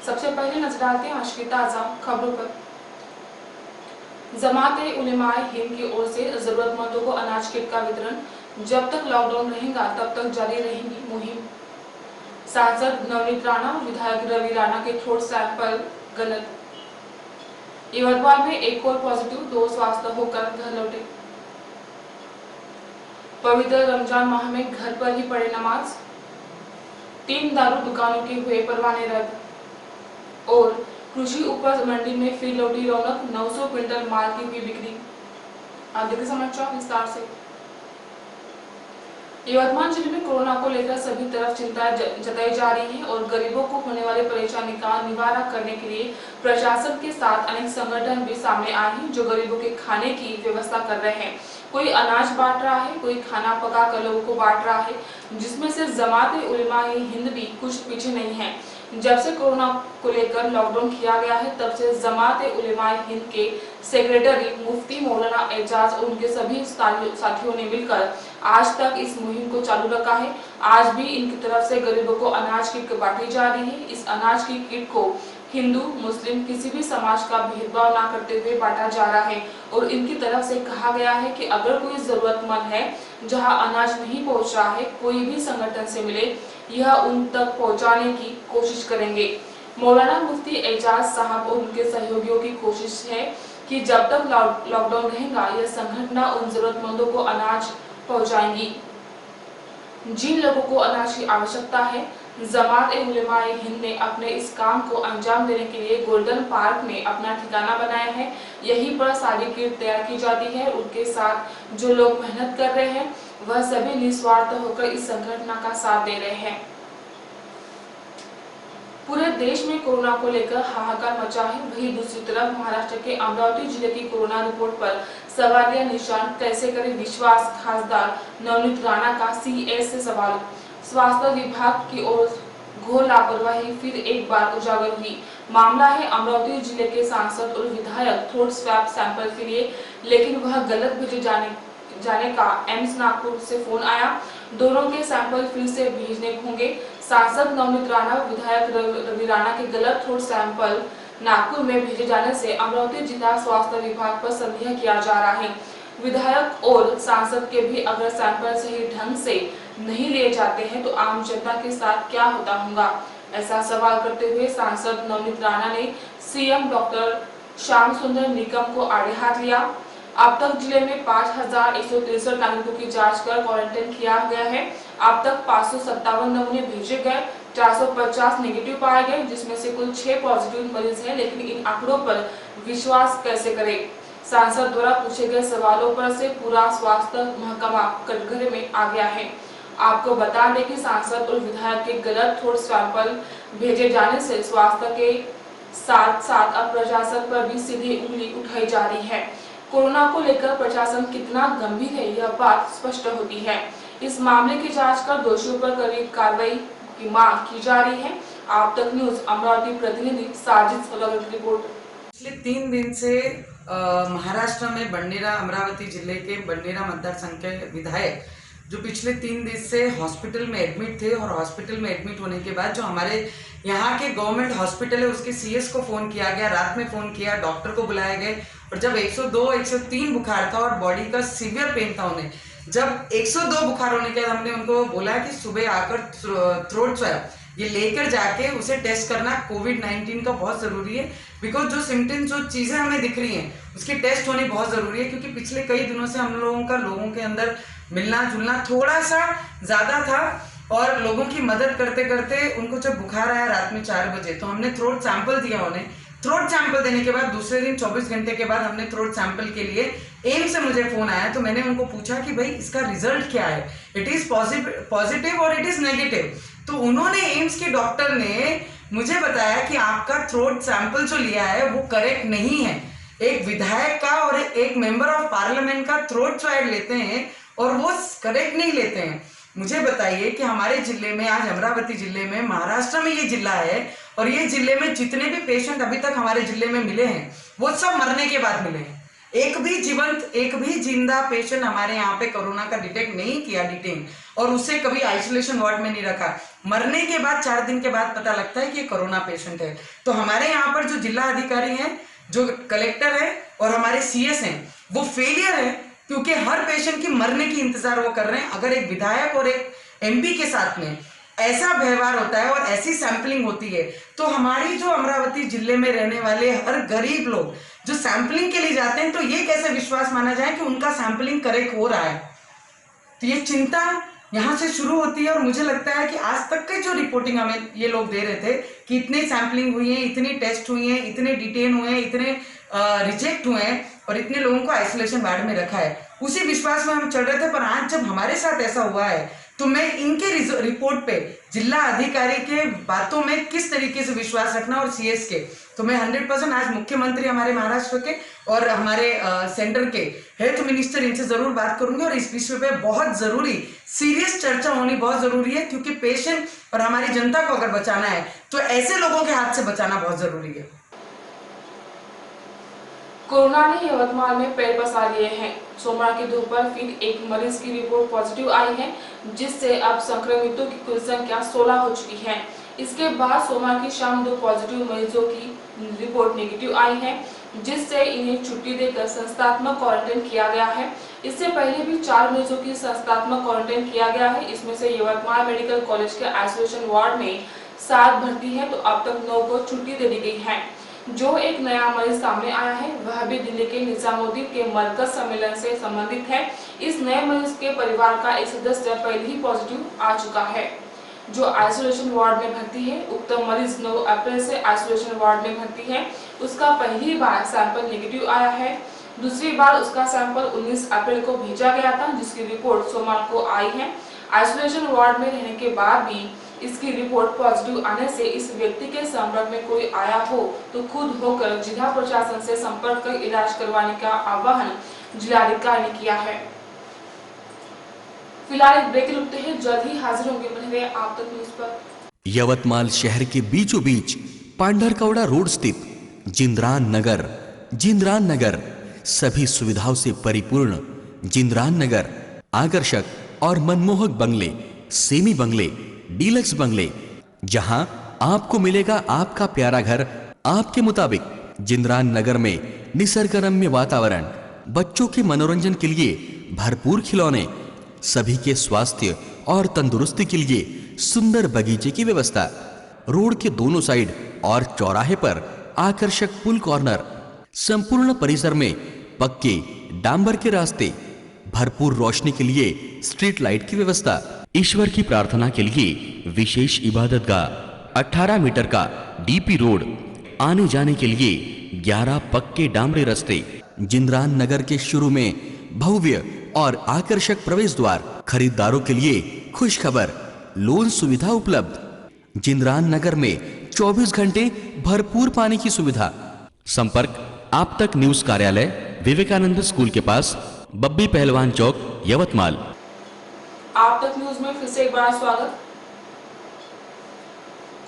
सबसे पहले नजर डालते हैं आज की ताजा खबरों पर। जमात-ए-उलेमा-ए-हिंद की ओर से जरूरतमंदों को अनाज किट का वितरण। जब तक लॉकडाउन रहेगा तब तक जारी रहेगी मुहिम। सांसद नवनीत राणा और विधायक रवि राणा के थ्रोट सैंपल गलत। यवतमाल में एक और पॉजिटिव, 2 स्वस्थ होकर घर लौटे। पवित्र रमजान माह में घर पर ही पढ़े नमाज। 3 दारू दुकानों के हुए परवाने रद्द। और कृषि उपज मंडी में फिर लौटी रौनक, 900 क्विंटल माल की हुई बिक्री। आप देखिए समाचार विस्तार से। यवतमाल जिले में कोरोना को लेकर सभी तरफ चिंता जताई जा रही है और गरीबों को होने वाली परेशानी का निवारण करने के लिए प्रशासन के साथ अनेक संगठन भी सामने आए हैं जो गरीबों के खाने की व्यवस्था कर रहे हैं। कोई अनाज बांट रहा है, कोई खाना पका कर लोगों को बांट रहा है, जिसमें से जमात-ए-उलेमा-ए-हिंद भी कुछ पीछे नहीं है। जब से कोरोना को लेकर लॉकडाउन किया गया है तब से जमात-ए-उलेमा-ए-हिंद के सेक्रेटरी मुफ्ती मौलाना एजाज और उनके सभी साथियों ने मिलकर आज तक इस मुहिम को चालू रखा है। आज भी इनकी तरफ से गरीबों को अनाज किट बांटी जा रही है। इस अनाज की किट को हिंदू मुस्लिम किसी भी समाज का भेदभाव ना करते हुए बांटा जा रहा है और इनकी तरफ से कहा गया है कि अगर कोई जरूरतमंद है जहां अनाज नहीं पहुंच रहा है, कोई भी संगठन से मिले, यह उन तक पहुंचाने की कोशिश करेंगे। मौलाना मुफ्ती एजाज साहब और उनके सहयोगियों की कोशिश है कि जब तक लॉकडाउन रहेगा यह संगठन उन जरूरतमंदों को अनाज पहुंचाएंगी जिन लोगों को अनाज की आवश्यकता है। जमात-ए-उलेमा-ए-हिंद ने अपने इस काम को अंजाम देने के लिए गोल्डन पार्क में अपना ठिकाना बनाया है। यहीं पर सारी किट तैयार की जाती है। उनके साथ जो लोग मेहनत कर रहे हैं वह सभी निस्वार्थ होकर इस संगठन का साथ दे रहे हैं। पूरे देश में कोरोना को लेकर हाहाकार मचा है। वहीं दूसरी तरफ महाराष्ट्र के अमरावती जिले की कोरोना रिपोर्ट पर सवालिया निशान, कैसे करें विश्वास, खासदार नवनीत राणा का सीएस से सवाल। स्वास्थ्य विभाग की ओर घोर लापरवाही फिर एक बार उजागर हुई। मामला है अमरावती जिले के सांसद और विधायक थ्रोट स्वैब सैंपल के लिए, लेकिन वह गलत भेजे जाने का एम्स नागपुर से फोन आया। दोनों के सैंपल फिर से भेजने होंगे। सांसद नवनीत राणा और विधायक रवि राणा के गलत थ्रोट सैंपल नागपुर में भेजे जाने से अमरावती जिला स्वास्थ्य विभाग पर संदेह किया जा रहा है। विधायक और सांसद के भी अगर सैंपल सही ढंग से नहीं लिए जाते हैं तो आम जनता के साथ क्या होता होगा, ऐसा सवाल करते हुए सांसद नवनीत राणा ने सीएम डॉक्टर श्याम सुंदर निकम को आड़े हाथ लिया। अब तक जिले में 5163 नागरिकों की जांच कर क्वारंटाइन किया गया है। अब तक 557 नमूने भेजे गए, 450 नेगेटिव पाए गए, जिसमें से कुल 6 पॉजिटिव मरीज हैं। लेकिन इन आंकड़ों पर विश्वास कैसे करें? सांसद द्वारा पूछे गए सवालों पर से पूरा स्वास्थ्य महकमा कटघरे में आ गया है। आपको बता दें कि सांसद और विधायक के गलत थ्रोट सैंपल भेजे जाने से स्वास्थ्य के साथ साथ अब प्रशासन पर भी सीधी उंगली उठाई जा रही है। कोरोना को लेकर प्रशासन कितना गंभीर है यह बात स्पष्ट होती है। इस मामले की जांच कर दोषियों पर कड़ी कार्रवाई की मांग की जा रही है। आप तक न्यूज अमरावती प्रतिनिधि साजिद सलगर की रिपोर्ट। पिछले 3 दिन से महाराष्ट्र में बंडेरा, अमरावती जिले के बंडेरा मतदार संघ के विधायक जो पिछले 3 दिन से हॉस्पिटल में एडमिट थे और हॉस्पिटल में एडमिट होने के बाद जो हमारे यहाँ के गवर्नमेंट हॉस्पिटल है उसके सीएस को फोन किया गया, रात में फोन किया, डॉक्टर को बुलाए गए और जब 102 103 बुखार था और बॉडी का सीवियर पेन था उन्हें, जब 102 बुखार होने के बाद हमने उनको बोला कि सुबह आकर थ्रोट स्वैब ये लेकर जाके उसे टेस्ट करना कोविड-19 का बहुत जरूरी है। बिकॉज जो सिम्टम्स, जो चीजें हमें दिख रही हैं उसकी टेस्ट होनी बहुत जरूरी है, क्योंकि पिछले कई दिनों से हम लोगों के अंदर मिलना जुलना थोड़ा सा ज्यादा था और लोगों की मदद करते करते उनको जब बुखार आया रात में 4 बजे तो हमने थ्रोट सैंपल दिया उन्हें। थ्रोट सैंपल देने के बाद दूसरे दिन 24 घंटे के बाद हमने थ्रोट सैंपल के लिए एम्स से मुझे फोन आया, तो मैंने उनको पूछा कि भाई इसका रिजल्ट क्या है, इट इज पॉजिटिव और इट इज नेगेटिव। तो उन्होंने, एम्स के डॉक्टर ने मुझे बताया कि आपका थ्रोट सैंपल जो लिया है वो करेक्ट नहीं है। एक विधायक का और एक मेंबर ऑफ पार्लियामेंट का थ्रोट स्वैब लेते हैं और वो करेक्ट नहीं लेते हैं। मुझे बताइए कि हमारे जिले में, आज अमरावती जिले में, महाराष्ट्र में ये जिला है और ये जिले में जितने भी पेशेंट अभी तक हमारे जिले में मिले हैं वो सब मरने के बाद मिले हैं। एक भी जीवंत, एक भी जिंदा पेशेंट हमारे यहाँ पे कोरोना का डिटेक्ट नहीं किया, डिटेन, और उसे कभी आइसोलेशन वार्ड में नहीं रखा। मरने के बाद 4 दिन के बाद पता लगता है कि ये कोरोना पेशेंट है। तो हमारे यहाँ पर जो जिला अधिकारी हैं, जो कलेक्टर है और हमारे सीएस हैं, वो फेलियर है, क्योंकि हर पेशेंट की मरने की इंतजार वो कर रहे हैं। अगर एक विधायक और एक एमपी के साथ में ऐसा व्यवहार होता है और ऐसी सैंपलिंग होती है, तो हमारी जो अमरावती जिले में रहने वाले हर गरीब लोग जो सैंपलिंग के लिए जाते हैं, तो ये कैसे विश्वास माना जाए कि उनका सैंपलिंग करेक्ट हो रहा है। तो ये चिंता यहाँ से शुरू होती है। और मुझे लगता है कि आज तक के जो रिपोर्टिंग हमें ये लोग दे रहे थे कि इतनी सैंपलिंग हुई है, इतनी टेस्ट हुई है, इतने डिटेन हुए हैं, इतने रिजेक्ट हुए हैं और इतने लोगों को आइसोलेशन वार्ड में रखा है, उसी विश्वास में हम चल रहे थे। पर आज जब हमारे साथ ऐसा हुआ है, तो मैं इनके रिपोर्ट पे जिला अधिकारी के बातों में किस तरीके से विश्वास रखना और सीएस के, तो मैं 100% आज मुख्यमंत्री हमारे महाराष्ट्र के और हमारे सेंटर के हेल्थ मिनिस्टर, इनसे जरूर बात करूंगी और इस विषय पे बहुत जरूरी सीरियस चर्चा होनी बहुत जरूरी है, क्योंकि पेशेंट और हमारी जनता को अगर बचाना है तो ऐसे लोगों के हाथ से बचाना बहुत जरूरी है। कोरोना ने यवतमाल में पैर पसार लिए हैं। सोमवार की दोपहर फिर एक मरीज की रिपोर्ट पॉजिटिव आई है, जिससे अब संक्रमितों की कुल संख्या 16 हो चुकी है। इसके बाद सोमवार की शाम 2 पॉजिटिव मरीजों की रिपोर्ट नेगेटिव आई है, जिससे इन्हें छुट्टी देकर संस्थात्मक क्वारंटाइन किया गया है। इससे पहले भी 4 मरीजों की संस्थात्मक क्वारंटाइन किया गया है। इसमें से यवतमाल मेडिकल कॉलेज के आइसोलेशन वार्ड में 7 भर्ती है, तो अब तक 9 को छुट्टी दे दी गई है। जो एक नया मरीज सामने आया है, वह भी दिल्ली के निजामुद्दीन के मरकज सम्मेलन से संबंधित है। इस नए मरीज के परिवार का एक सदस्य पहले ही पॉजिटिव आ चुका है, जो आइसोलेशन वार्ड में भर्ती है। उक्त मरीज 9 अप्रैल से आइसोलेशन वार्ड में भर्ती है। उसका पहली बार सैंपल नेगेटिव आया है। दूसरी बार उसका सैंपल 19 अप्रैल को भेजा गया था, जिसकी रिपोर्ट सोमवार को आई है। आइसोलेशन वार्ड में रहने के बाद भी इसकी रिपोर्ट पॉजिटिव आने से इस व्यक्ति के संपर्क में कोई आया हो तो खुद होकर जिला प्रशासन से संपर्क कर इलाज करवाने का आह्वान जिलाधिकारी ने किया है। फिलहाल एक ब्रेक रुकते हैं, जल्द ही हाजिर होंगे, बने रहिए आप तक न्यूज पर। यवतमाल शहर के बीचों बीच पांढरकवड़ा रोड स्थित जिंद्रान नगर सभी सुविधाओं से परिपूर्ण जिंद्रान नगर आकर्षक और मनमोहक बंगले, सेमी बंगले, डीलक्स बंगले, जहां आपको मिलेगा आपका प्यारा घर आपके मुताबिक। जिंद्रान नगर में निसर्गरम्य वातावरण, बच्चों के मनोरंजन के लिए भरपूर खिलौने, सभी के स्वास्थ्य और तंदुरुस्ती के लिए सुंदर बगीचे की व्यवस्था, रोड के दोनों साइड और चौराहे पर आकर्षक पुल कॉर्नर, संपूर्ण परिसर में पक्के डांबर के रास्ते, भरपूर रोशनी के लिए स्ट्रीट लाइट की व्यवस्था, ईश्वर की प्रार्थना के लिए विशेष इबादतगाह, 18 मीटर का डीपी रोड, आने जाने के लिए 11 पक्के डामरे रास्ते, जिंद्रान नगर के शुरू में भव्य और आकर्षक प्रवेश द्वार, खरीदारों के लिए खुश खबर, लोन सुविधा उपलब्ध। जिंद्रान नगर में 24 घंटे भरपूर पानी की सुविधा। संपर्क आप तक न्यूज कार्यालय, विवेकानंद स्कूल के पास, बब्बी पहलवान चौक, यवतमाल। आप तक न्यूज में फिर से एक बार स्वागत।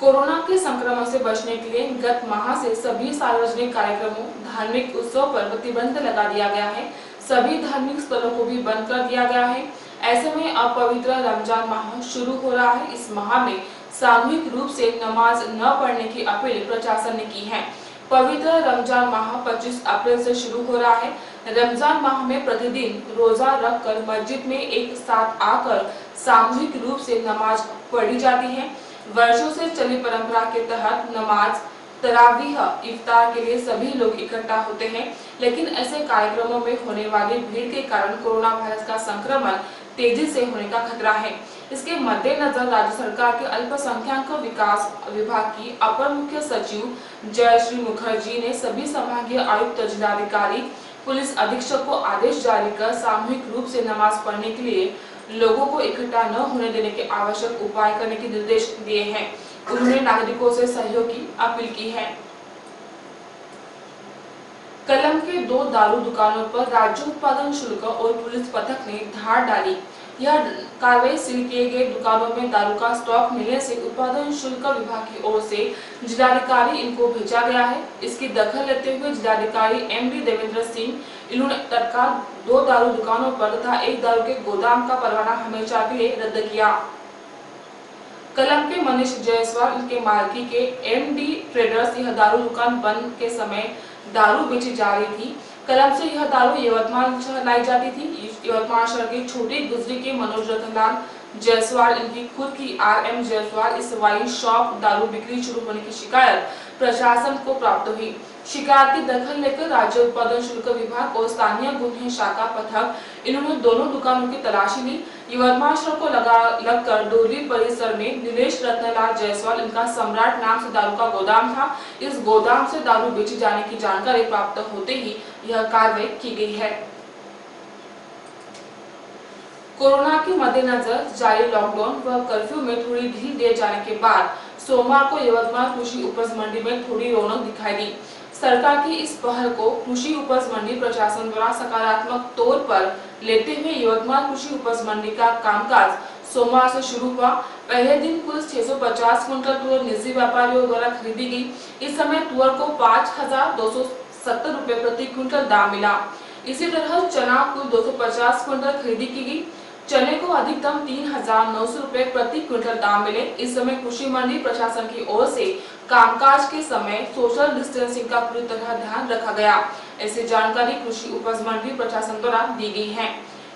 कोरोना के संक्रमण से बचने के लिए गत माह से सभी सार्वजनिक कार्यक्रमों, धार्मिक उत्सव पर प्रतिबंध लगा दिया गया है। सभी धार्मिक स्थलों को भी बंद कर दिया गया है। ऐसे में अब पवित्र रमजान माह शुरू हो रहा है। इस माह में सामूहिक रूप से नमाज न पढ़ने की अपील प्रशासन ने की है। पवित्र रमजान माह 25 अप्रैल से शुरू हो रहा है। रमजान माह में प्रतिदिन रोजा रखकर मस्जिद में एक साथ आकर सामूहिक रूप से नमाज पढ़ी जाती है। वर्षों से चली परंपरा के तहत नमाज, तरावीह, इफ्तार के लिए सभी लोग इकट्ठा होते हैं, लेकिन ऐसे कार्यक्रमों में होने वाली भीड़ के कारण कोरोना वायरस का संक्रमण तेजी से होने का खतरा है। इसके मद्देनजर राज्य सरकार के अल्पसंख्यक विकास विभाग की अपर मुख्य सचिव जयश्री मुखर्जी ने सभी संभागीय आयुक्त, जिलाधिकारी, पुलिस अधीक्षक को आदेश जारी कर सामूहिक रूप से नमाज पढ़ने के लिए लोगों को इकट्ठा न होने देने के आवश्यक उपाय करने के निर्देश दिए हैं। उन्होंने नागरिकों से सहयोग की अपील की है। कलम के 2 दारू दुकानों पर राज्य उत्पादन शुल्क और पुलिस पथक ने धार डाली। यह कार्रवाई सील किए गए दुकानों में दारू का स्टॉक मिलने से उत्पादन शुल्क विभाग की ओर से जिलाधिकारी इनको भेजा गया है। इसकी दखल लेते हुए जिलाधिकारी एमडी देवेंद्र सिंह इन्होंने तत्काल 2 दारू दुकानों पर तथा एक दारू के गोदाम का परवाना हमेशा के लिए रद्द किया। कलम के मनीष जायसवाल इनके मालकी के एमडी ट्रेडर्स यह दारू दुकान बंद के समय दारू बेची जा रही थी। कलम से यह दारू यवतमाल लाई जाती थी। यवतमाल शहर के छोटे गुजरी के मनोज रतनलाल जायसवाल इनकी खुद की RM जायसवाल इस वाइन शॉप दारू बिक्री शुरू होने की शिकायत प्रशासन को प्राप्त हुई। शिकायत की दखल लेकर राज्य उत्पादन शुल्क विभाग और स्थानीय गुन्हे शाखा पथक इन्होंने दोनों दुकानों की तलाशी ली। यवतमाल शहर को लगकर डोरली परिसर में नीलेश रत्नलाल जायसवाल इनका सम्राट नाम से दारू का गोदाम था। इस गोदाम से दारू बेची जाने की जानकारी प्राप्त होते ही यह कार्रवाई की गई है। कोरोना के मद्देनजर जारी लॉकडाउन व कर्फ्यू में थोड़ी ढील दिए जाने के बाद सोमवार को यवतमाल कृषि उपज मंडी में थोड़ी रौनक दिखाई दी। सरकार की इस पहल को कृषि उपज मंडी प्रशासन द्वारा सकारात्मक तौर पर लेते हुए यवतमाल कृषि उपज मंडी का कामकाज सोमवार से शुरू हुआ। पहले दिन कुल 650 क्विंटल तुअर निजी व्यापारियों द्वारा खरीदी गई। इस समय तुअर को 5,270 रुपए प्रति क्विंटल दाम मिला। इसी तरह चना कुल 250 क्विंटल खरीदी की गई। चने को अधिकतम 3,900 रुपए प्रति क्विंटल दाम मिले। इस समय कृषि मंडी प्रशासन की ओर से कामकाज के समय सोशल डिस्टेंसिंग का पूरी तरह ध्यान रखा गया। ऐसी जानकारी कृषि उपज मंडी प्रशासन द्वारा दी गई है।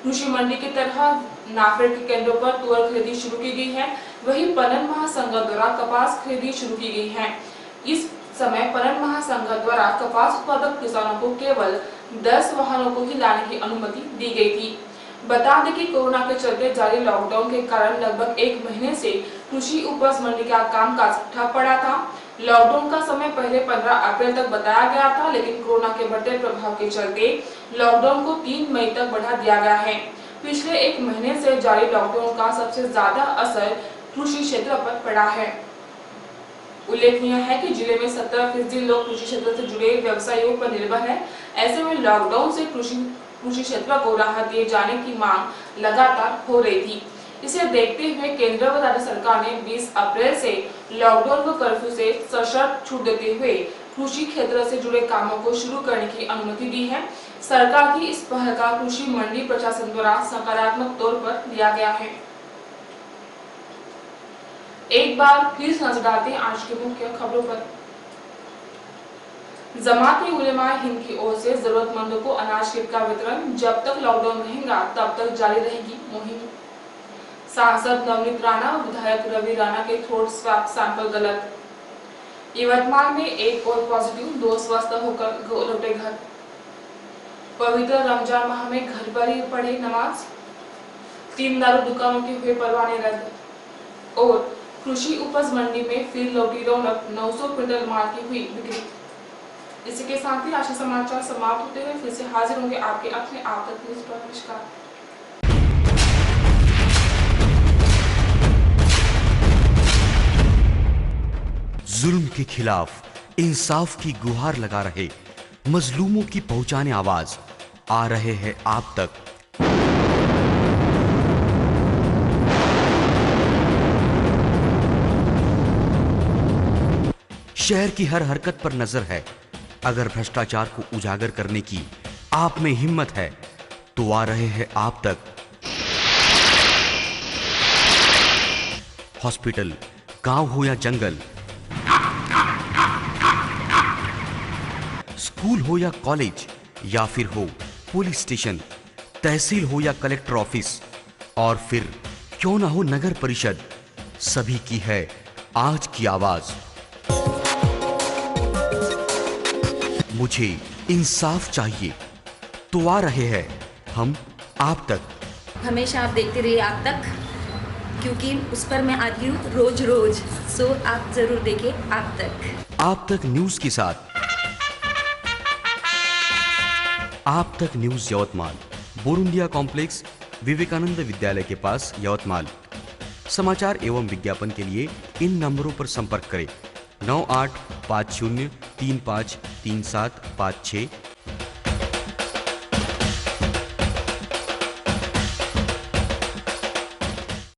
कृषि मंडी की तरह नाफेड के केंद्रों पर तुअर खरीदी शुरू की गई है। वहीं पणन महासंघ द्वारा कपास खरीदी शुरू की गई है। इस समय पणन महासंघ द्वारा कपास उत्पादक किसानों को केवल 10 वाहनों को ही लाने की अनुमति दी गई थी। बता दें कि कोरोना के चलते जारी लॉकडाउन के कारण लगभग 1 महीने से कृषि उपज मंडी का कामकाज ठप पड़ा था। लॉकडाउन का समय पहले 15 अप्रैल तक बताया गया था, लेकिन कोरोना के बढ़ते प्रभाव के चलते लॉकडाउन को 3 मई तक बढ़ा दिया गया है। पिछले 1 महीने से जारी लॉकडाउन का सबसे ज्यादा असर कृषि क्षेत्र पर पड़ा है। उल्लेखनीय है कि जिले में 70% लोग कृषि क्षेत्र से जुड़े व्यवसायों पर निर्भर है। ऐसे में लॉकडाउन से कृषि क्षेत्र को राहत दिए जाने की मांग लगातार हो रही थी। इसे देखते हुए केंद्र व राज्य सरकार ने 20 अप्रैल से लॉकडाउन व कर्फ्यू से सशर्त छूट देते हुए कृषि क्षेत्र से जुड़े कामों को शुरू करने की अनुमति दी है। सरकार की इस पहल का कृषि मंडी प्रशासन द्वारा सकारात्मक तौर पर लिया गया है। एक बार फिर नजर डालते हैं आज की मुख्य खबरों पर। जमात-ए-उलेमा-ए-हिंद की ओर से जरूरतमंदों को अनाज किट का वितरण। जब तक लॉकडाउन रहेगा तब तक जारी रहेगी मुहिम। सांसद नवनीत राणा और विधायक रवि राणा के थ्रोट स्वैप सैंपल गलत। यवतमाल में एक और पॉजिटिव, 2 स्वस्थ होकर लौटे घर। पवित्र रमजान माह में घर पर ही पढ़े नमाज। 3 दारू दुकानों के हुए परवाने रद्द। और कृषि उपज मंडी में फिर लौटी रौनक, 900 क्विंटल माल की हुई बिक्री। इसी के साथ ही आज के समाचार समाप्त होते हुए फिर से हाजिर होंगे आपके अपने आप तक न्यूज पर। नमस्कार। जुल्म के खिलाफ इंसाफ की गुहार लगा रहे मजलूमों की पहुंचाने आवाज आ रहे हैं आप तक। शहर की हर हरकत पर नजर है। अगर भ्रष्टाचार को उजागर करने की आप में हिम्मत है तो आ रहे हैं आप तक। हॉस्पिटल, गांव हो या जंगल, स्कूल हो या कॉलेज, या फिर हो पुलिस स्टेशन, तहसील हो या कलेक्टर ऑफिस, और फिर क्यों ना हो नगर परिषद, सभी की है आज की आवाज। मुझे इंसाफ चाहिए तो आ रहे हैं हम आप तक। हमेशा आप देखते रहिए आप तक, क्योंकि उस पर मैं आती हूँ रोज रोज। सो आप जरूर देखिए आप तक। आप तक न्यूज के साथ आप तक न्यूज यवतमाल, बोरुंडिया कॉम्प्लेक्स, विवेकानंद विद्यालय के पास, यवतमाल। समाचार एवं विज्ञापन के लिए इन नंबरों पर संपर्क करें। 9850353756